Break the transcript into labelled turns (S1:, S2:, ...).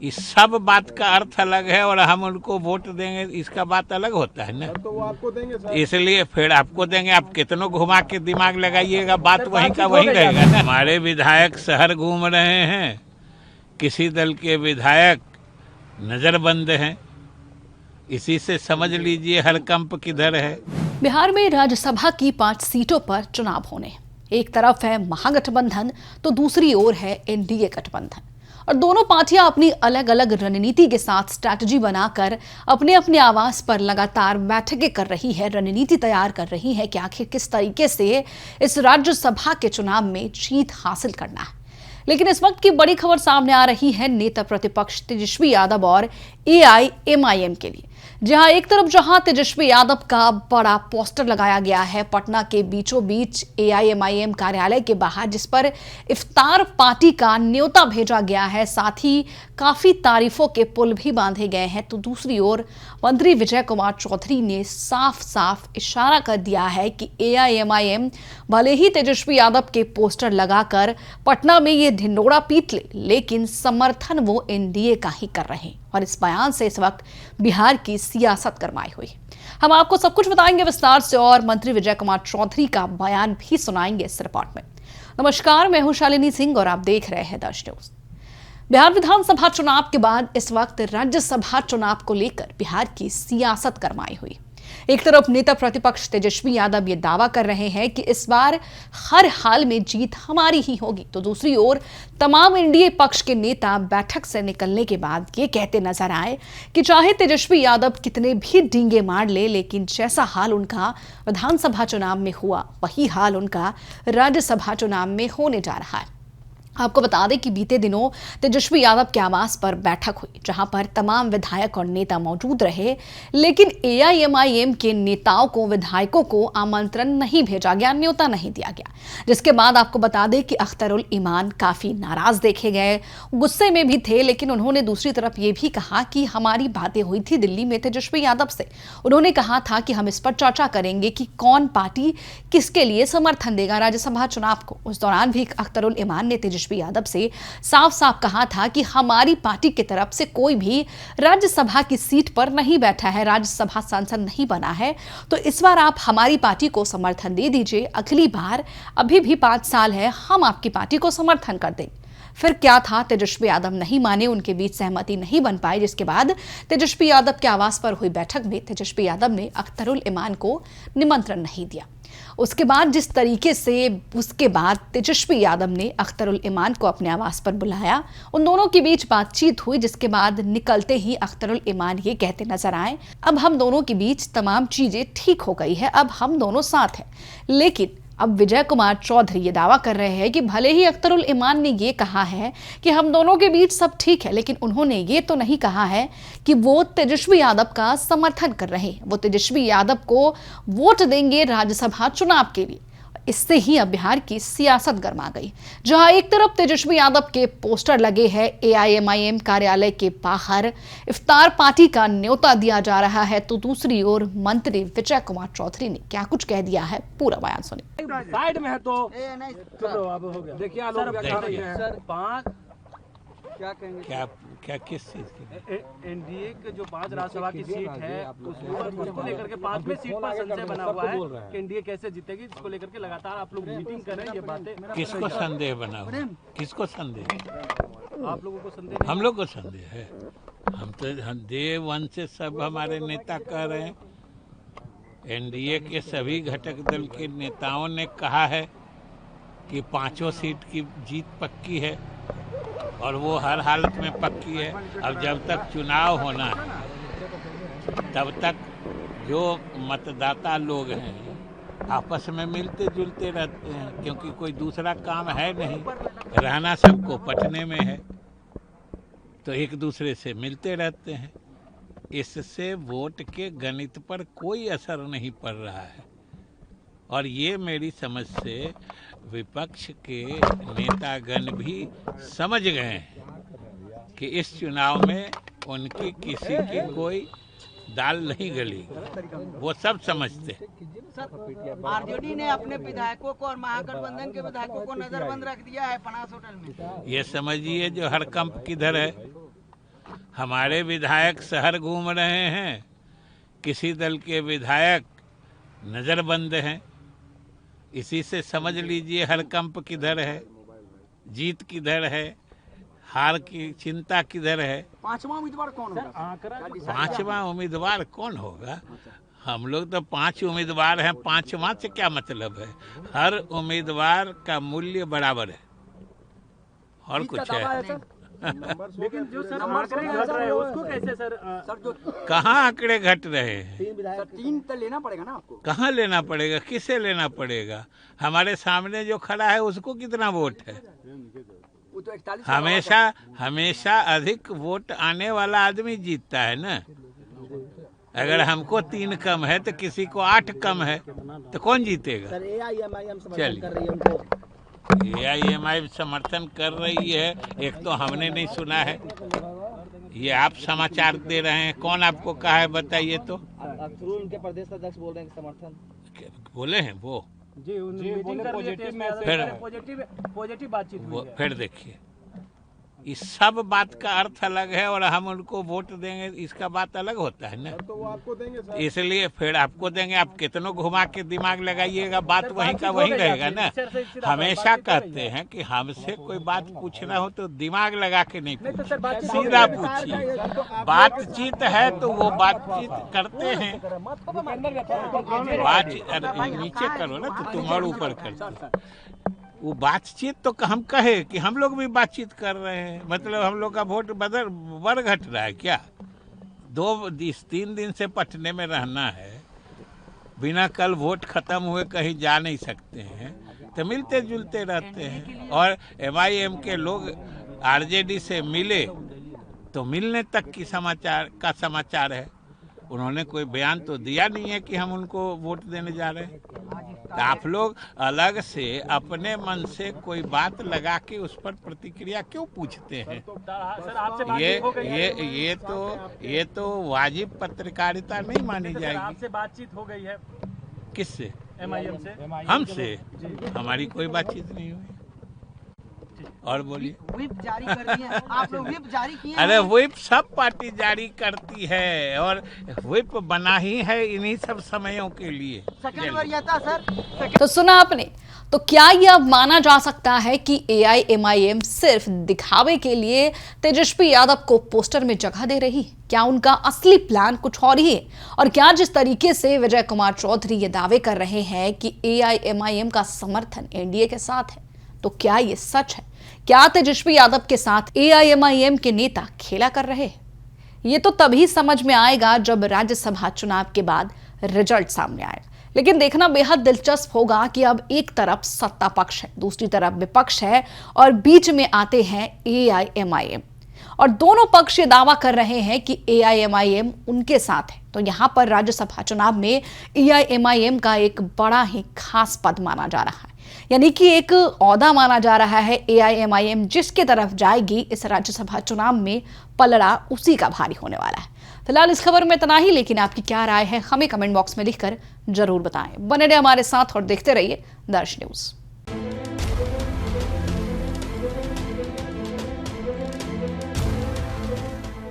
S1: इस सब बात का अर्थ अलग है और हम उनको वोट देंगे इसका बात अलग होता है ना।
S2: तो वो आपको देंगे सर।
S1: इसलिए फिर आपको देंगे, आप कितनों घुमा के दिमाग लगाइएगा, बात वहीं का वहीं रहेगा ना। हमारे विधायक शहर घूम रहे हैं, किसी दल के विधायक नजरबंद हैं, इसी से समझ लीजिए हरकंप किधर है।
S3: बिहार में राज्यसभा की 5 सीटों पर चुनाव होने, एक तरफ है महागठबंधन तो दूसरी ओर है एनडीए गठबंधन, और दोनों पार्टियां अपनी अलग अलग रणनीति के साथ स्ट्रैटेजी बनाकर अपने अपने आवास पर लगातार बैठकें कर रही है, रणनीति तैयार कर रही है कि आखिर किस तरीके से इस राज्यसभा के चुनाव में जीत हासिल करना है। लेकिन इस वक्त की बड़ी खबर सामने आ रही है नेता प्रतिपक्ष तेजस्वी यादव और एआईएमआईएम के लिए, जहां एक तरफ जहां तेजस्वी यादव का बड़ा पोस्टर लगाया गया है पटना के बीचों बीच एआईएमआईएम कार्यालय के बाहर, जिस पर इफ्तार पार्टी का न्योता भेजा गया है, साथ ही काफी तारीफों के पुल भी बांधे गए हैं, तो दूसरी ओर मंत्री विजय कुमार चौधरी ने साफ साफ इशारा कर दिया है कि एआईएमआईएम भले ही तेजस्वी यादव के पोस्टर लगाकर पटना में ये ढिंडोरा पीट ले, लेकिन समर्थन वो एनडीए का ही कर रहे हैं। और इस बयान से इस वक्त बिहार की सियासत गरमाई हुई। हम आपको सब कुछ बताएंगे विस्तार से और मंत्री विजय कुमार चौधरी का बयान भी सुनाएंगे इस रिपोर्ट में। नमस्कार, मैं हूं शालिनी सिंह और आप देख रहे हैं दर्श न्यूज। बिहार विधानसभा चुनाव के बाद इस वक्त राज्यसभा चुनाव को लेकर बिहार की सियासत गरमाई हुई। एक तरफ नेता प्रतिपक्ष तेजस्वी यादव ये दावा कर रहे हैं कि इस बार हर हाल में जीत हमारी ही होगी, तो दूसरी ओर तमाम एनडीए पक्ष के नेता बैठक से निकलने के बाद ये कहते नजर आए कि चाहे तेजस्वी यादव कितने भी डींगे मार ले, लेकिन जैसा हाल उनका विधानसभा चुनाव में हुआ वही हाल उनका राज्यसभा चुनाव में होने जा रहा है। आपको बता दें कि बीते दिनों तेजस्वी यादव के आवास पर बैठक हुई, जहां पर तमाम विधायक और नेता मौजूद रहे, लेकिन एआईएमआईएम के नेताओं को, विधायकों को आमंत्रण नहीं भेजा गया, न्योता नहीं दिया गया। जिसके बाद आपको बता दें कि अख्तरुल ईमान काफी नाराज देखे गए, गुस्से में भी थे, लेकिन उन्होंने दूसरी तरफ ये भी कहा कि हमारी बातें हुई थी दिल्ली में तेजस्वी यादव से। उन्होंने कहा था कि हम इस पर चर्चा करेंगे कि कौन पार्टी किसके लिए समर्थन देगा राज्यसभा चुनाव को। उस दौरान भी अख्तरुल ईमान ने तेजस्वी यादव से साफ साफ कहा था कि हमारी पार्टी की तरफ से कोई भी राज्यसभा की सीट पर नहीं बैठा है, राज्यसभा सांसद नहीं बना है, तो इस बार आप हमारी पार्टी को समर्थन दे दीजिए, अगली बार अभी भी 5 साल है, हम आपकी पार्टी को समर्थन कर देंगे। फिर क्या था, तेजस्वी यादव नहीं माने, उनके बीच सहमति नहीं बन पाई, जिसके बाद तेजस्वी यादव के आवास पर हुई बैठक में तेजस्वी यादव ने अख्तरुल ईमान को निमंत्रण नहीं दिया। उसके बाद जिस तरीके से उसके बाद तेजस्वी यादव ने अख्तरुल ईमान को अपने आवास पर बुलाया, उन दोनों के बीच बातचीत हुई, जिसके बाद निकलते ही अख्तरुल ईमान ये कहते नजर आए, अब हम दोनों के बीच तमाम चीजें ठीक हो गई है, अब हम दोनों साथ हैं। लेकिन अब विजय कुमार चौधरी ये दावा कर रहे हैं कि भले ही अख्तरुल ईमान ने ये कहा है कि हम दोनों के बीच सब ठीक है, लेकिन उन्होंने ये तो नहीं कहा है कि वो तेजस्वी यादव का समर्थन कर रहे हैं, वो तेजस्वी यादव को वोट देंगे राज्यसभा चुनाव के लिए। इससे ही अब बिहार की सियासत गरमा गई, जहां एक तरफ तेजस्वी यादव के पोस्टर लगे हैं एआईएमआईएम कार्यालय के बाहर, इफ्तार पार्टी का न्योता दिया जा रहा है, तो दूसरी ओर मंत्री विजय कुमार चौधरी ने क्या कुछ कह दिया है, पूरा बयान सुनिए।
S2: साइड में है तो देखिए क्या कहेंगे,
S1: क्या किस चीज की?
S2: एनडीए के जो 5 राज्यसभा की सीट है उसको लेकर के 5वीं सीट पर संशय बना हुआ है कि एनडीए कैसे जीतेगी, जिसको लेकर के लगातार आप लोग मीटिंग कर रहे हैं। ये बातें
S1: किसको संदेह बना हुआ? किसको संदेह?
S2: आप लोगों को संदेह?
S1: हम लोग को संदेह है। हम तो डे 1 से सब हमारे नेता कह रहे हैं, एनडीए के सभी घटक दल के नेताओं ने कहा है कि 5 सीट की जीत पक्की है और वो हर हालत में पक्की है। अब जब तक चुनाव होना है तब तक जो मतदाता लोग हैं आपस में मिलते जुलते रहते हैं, क्योंकि कोई दूसरा काम है नहीं, रहना सबको पटने में है, तो एक दूसरे से मिलते रहते हैं। इससे वोट के गणित पर कोई असर नहीं पड़ रहा है। और ये मेरी समझ से विपक्ष के नेतागण भी समझ गए हैं कि इस चुनाव में उनकी किसी की कोई दाल नहीं गली, वो सब समझते हैं।
S4: आरजेडी ने अपने विधायकों को और महागठबंधन के विधायकों को नजरबंद रख दिया है पनास होटल में।
S1: ये समझिए जो हरकंप किधर है, हमारे विधायक शहर घूम रहे हैं, किसी दल के विधायक नज़रबंद हैं। इसी से समझ लीजिए हरकंप किधर है, जीत किधर है, हार की चिंता किधर है।
S5: पांचवा उम्मीदवार कौन होगा?
S1: पांचवा उम्मीदवार कौन होगा? हम लोग तो 5 उम्मीदवार हैं, पांचवा से क्या मतलब है? हर उम्मीदवार का मूल्य बराबर है और कुछ है।
S2: लेकिन जो सर आंकड़े घट रहे हैं उसको कैसे सर
S5: जो
S1: कहाँ आंकड़े घट रहे हैं?
S5: 3 तो लेना पड़ेगा ना आपको।
S1: कहाँ लेना पड़ेगा? किसे लेना पड़ेगा? हमारे सामने जो खड़ा है उसको कितना वोट है?
S5: वो तो 41
S1: हमेशा अधिक वोट आने वाला आदमी जीतता है ना। अगर हमको 3 कम है तो किसी को 8 कम है तो कौन जीतेगा? चलिए, AIMI समर्थन कर रही है, एक तो हमने नहीं सुना है, ये आप समाचार दे रहे हैं। कौन आपको कहा है बताइए तो?
S6: उनके प्रदेश अध्यक्ष बोल रहे हैं समर्थन
S1: बोले हैं वो?
S2: जी मीटिंग कर लिए थे, पॉजिटिव बातचीत हुई है।
S1: फिर देखिए, इस सब बात का अर्थ अलग है और हम उनको वोट देंगे इसका बात अलग होता है ना।
S7: तो वो आपको देंगे,
S1: इसलिए फिर आपको देंगे, आप कितनों घुमा के दिमाग लगाइएगा, बात वहीं का वहीं रहेगा ना। हमेशा कहते हैं कि हमसे कोई बात पूछना हो तो दिमाग लगा के नहीं पूछिए, सीधा पूछिए। बातचीत है तो वो बातचीत करते हैं। नीचे करो ना तो तुम और ऊपर कर। वो बातचीत तो हम कहे कि हम लोग भी बातचीत कर रहे हैं, मतलब हम लोग का वोट बढ़ घट रहा है क्या? 3 दिन से पटने में रहना है, बिना कल वोट खत्म हुए कहीं जा नहीं सकते हैं, तो मिलते जुलते रहते हैं। और MIM के लोग RJD से मिले तो मिलने तक की समाचार है। उन्होंने कोई बयान तो दिया नहीं है कि हम उनको वोट देने जा रहे हैं। तो आप लोग अलग से अपने मन से कोई बात लगा के उस पर प्रतिक्रिया क्यों पूछते हैं? ये तो वाजिब पत्रकारिता नहीं मानी जाएगी।
S2: आपसे बातचीत हो गई है?
S1: किससे?
S2: MIM से।
S1: हमसे हमारी कोई बातचीत नहीं हुई। और बोलिए।
S4: व्हिप जारी कर दी है आप लोग, व्हिप जारी किए हैं?
S1: अरे व्हिप सब पार्टी जारी करती है और व्हिप बना ही है इन्हीं सब समयों के लिए।
S4: सेकंड वरीयता सर।
S3: तो सुना आपने, तो क्या यह अब माना जा सकता है कि AIMIM सिर्फ दिखावे के लिए तेजस्वी यादव को पोस्टर में जगह दे रही? क्या उनका असली प्लान कुछ और ही है? और क्या जिस तरीके से विजय कुमार चौधरी ये दावे कर रहे हैं कि AIMIM का समर्थन NDA के साथ है, तो क्या ये सच है? क्या तेजस्वी यादव के साथ AIMIM के नेता खेला कर रहे? ये तो तभी समझ में आएगा जब राज्यसभा चुनाव के बाद रिजल्ट सामने आएगा। लेकिन देखना बेहद दिलचस्प होगा कि अब एक तरफ सत्ता पक्ष है, दूसरी तरफ विपक्ष है और बीच में आते हैं AIMIM, और दोनों पक्ष ये दावा कर रहे हैं कि AIMIM उनके साथ है। तो यहां पर राज्यसभा चुनाव में AIMIM का एक बड़ा ही खास पद माना जा रहा है, यानी कि एक ओहदा माना जा रहा है। AIMIM जिसके तरफ जाएगी इस राज्यसभा चुनाव में पलड़ा उसी का भारी होने वाला है। फिलहाल इस खबर में इतना ही, लेकिन आपकी क्या राय है हमें कमेंट बॉक्स में लिखकर जरूर बताएं। बने रहिए हमारे साथ और देखते रहिए दर्श न्यूज।